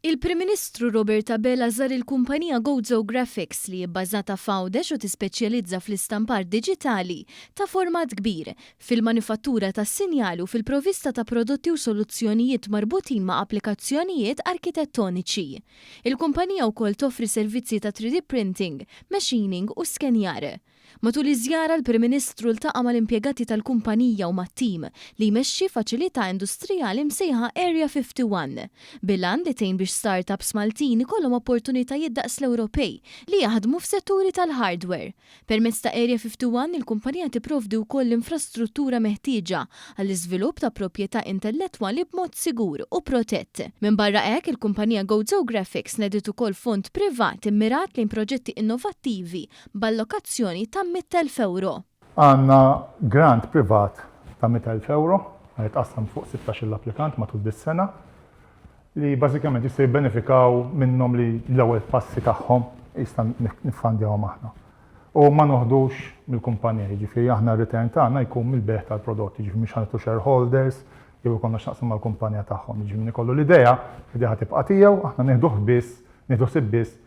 Il-Prim Ministru Robert Abela żar il-kumpanija Gozo Graphics li bbażata f'Għawdex u tispeċjalizza fl-istampar diġitali ta' format kbir fil-manifattura tas-sinjali u fil-provvista ta' prodotti u soluzzjonijiet marbutin ma' applikazzjonijiet arkitettoniċi. Il-kumpanija wkoll toffri servizzi ta' 3D printing, machining u skenjar. Matul iż-żjara l-Prim Ministru ltaqa' mal-impjegati tal-kumpanija u mat-tim li jmexxi faċilità industrijali msejħa Area 51 bil-għan li tgħin biex startups Maltin ikollhom opportunitajiet daqs l-Ewropej li jaħdmu f'setturi tal-hardware. Permezz ta' Area 51 il-kumpanija tipprovdi wkoll l-infrastruttura meħtieġa għall-iżvilupp ta' proprjetà intellettwali b'mod sigur u protett. Minn barra hekk il-kumpanija Gozo Graphics nediet ukoll fond privat immirat lejn proġetti innovattivi b'allokazzjoni ta' 100,000 euro. Għanna grant privat ta' 100,000 euro, għajtqassam fuq 16 applikant matul dis-sena, li bażikament jistgħu jibbenefikaw minnhom li l-ewwel passi tagħhom jista' niffandjawhom aħna. U ma noħdux mill-kumpanija, jiġifieri aħna r-return tagħna jkun mill-beħ tal-prodotti, jiġifieri mhux ħanitu shareholders jew ikollna x'naqsmu mal-kumpanija tagħhom. Jiġifieri ikollu l-idea li diħa tibqa' tiegħu, aħna nieħdu ħsieb biss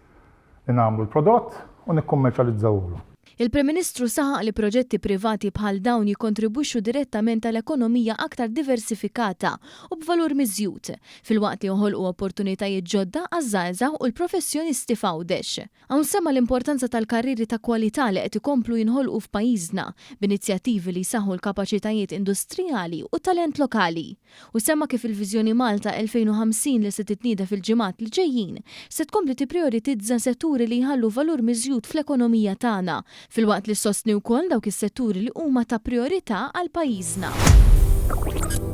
li nagħmlu l-prodott u nikkummerċjalizzawhu. Il-Prim Ministru saħaq li proġetti privati bħal dawn jikkontribwixxu direttament għall-ekonomija aktar diversifikata u b'valur miżjud filwaqt li joħolqu opportunitajiet ġodda għaż-żgħażagħ u l-professjonisti f'Għawdex. Hawn semma l-importanza tal-karriri ta' kwalità li qed ikomplu jinħolqu f'pajjiżna b'inizjattivi li jsaħħu l-kapaċitajiet industrijali u talent lokali. U semma kif il-Viżjoni Malta 2050 li se titnieda fil-ġimgħat li ġejjin se tkompli tipprioritizza setturi li jħallu valur miżjud fl-ekonomija tagħna filwaqt li sostni wkoll dawk is-setturi li huma ta' priorità għal pajjiżna.